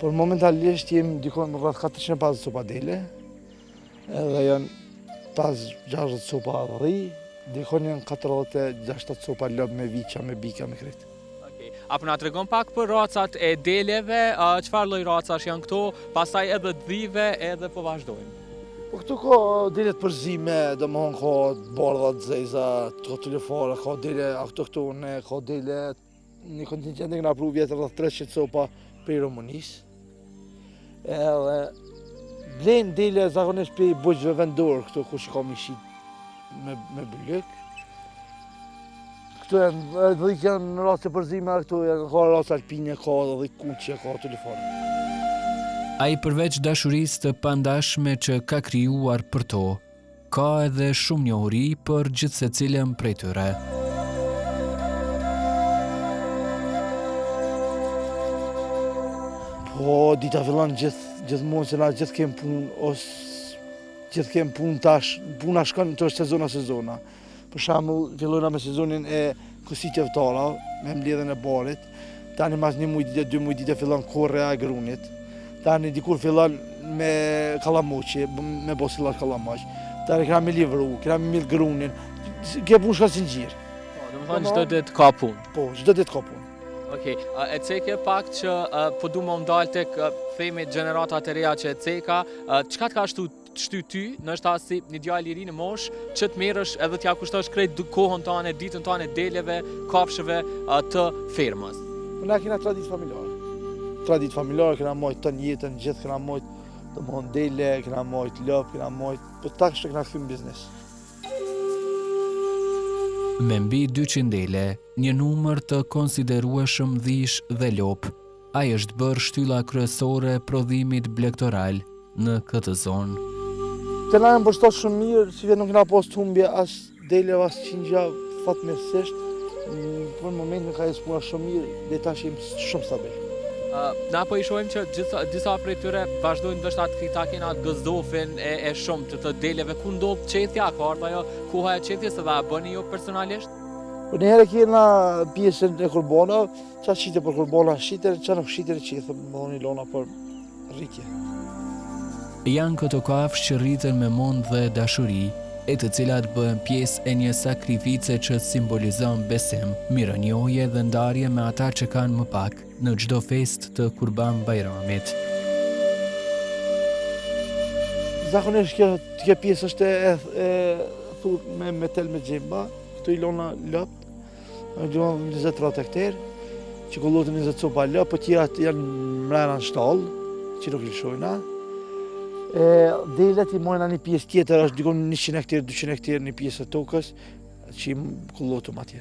Por momentalisht jem dikon rreth 450 copa dele, edhe janë 5-60 copa rri, dikon janë 40-60 copa lob me viqa, me bika, me krejt. Apo na tregon pak për racat e deleve, çfarë lloj racash janë këto, pastaj edhe dhive, edhe po vazhdojmë. Po këtu ka dele të përzime, domethënë ka bardha të zeza, ka telefona, ka dele autoktone, ka dele një kontingjent që na pru vjetë rreth 300 copa për Rumanisë. Edhe blen dele zakonisht për bujqve vendor këtu ku ka mishit me byllëk. Këtu janë race përzime, këtu ka race alpine, ka edhe kuqe, ka telefone. Ai përveç dashurisë të pandashme që ka krijuar për to, ka edhe shumë njohuri për gjithsecilën prej tyre. Po, dita fillon gjithmonë se na gjithë kem punë, gjithë kem punë tash, puna shkon të është sezona. Për shembull, fillojna me sezonin e kusitjeve tara, me mbledhjen e barit. Tani mas 1 muj dite, 2 muj dite fillon korrea e grunit. Tani dikur fillon me kallamoqi, me bosillar kallamoq. Tani kena me livru, kena me mill grunin. Kjo punë shkon si ngjir. Domethënë çdo ditë ka punë. Po, çdo ditë ka punë. Okej, e ceke pak që po du më ndalë tek themi gjeneratat e reja që e ceka, çka të ka shty ty, nështë si një djalë i ri në mosh, që të merresh edhe t'ja kushtosh krejt kohën tane, ditën tane, deleve, kafshëve të fermës. Na kena traditë familjare. Traditë familjare, kena mojt të jetën, gjithë kena mojt të mondele, kena mojt lop, kena mojt, për takë që kena këthim biznes. Me mbi 200 dele, një numër të konsiderueshëm dhish dhe lop, ai është bërë shtylla kryesore e prodhimit blegtoral në këtë zonë. Të na janë mbështat shumë mirë, si vetë nuk kena pas të humbje as dele as qingja fatmirësisht. Për momentin ka puna shumë mirë, dhe tash jemi shumë stabil. Na po i shohim që disa prej tyre vazhdojnë ndoshta ta kena gëzdofin e shumë të deleve. Ku ndodh qethja, ka ardhur ajo koha e qethjes edhe a bëni ju personalisht? Po një herë kena pjesën e kurbana, qa shite për kurbana shite, qa nuk shite e qethëm, më dhoni lona për rritje. Janë këto kafshë që rriten me mond dhe dashuri, e të cilat bëhen pjesë e një sakrifice që simbolizon besim, mirënjohje dhe ndarje me ata që kanë më pak në çdo fest të Kurban Bajramit. Zakonisht kjo pjesë është e thurë me tel me gjimba, këtu i lona lop, në gjuhën 20 hektar, që kullotën 20 copa lop, po tjerat janë mrena në shtallë, që nuk lëshojna. Delet i mojna një pjesë tjetër, është dikon 100 hektar, 200 hektar një pjesë të tokës, që i kullotëm atje.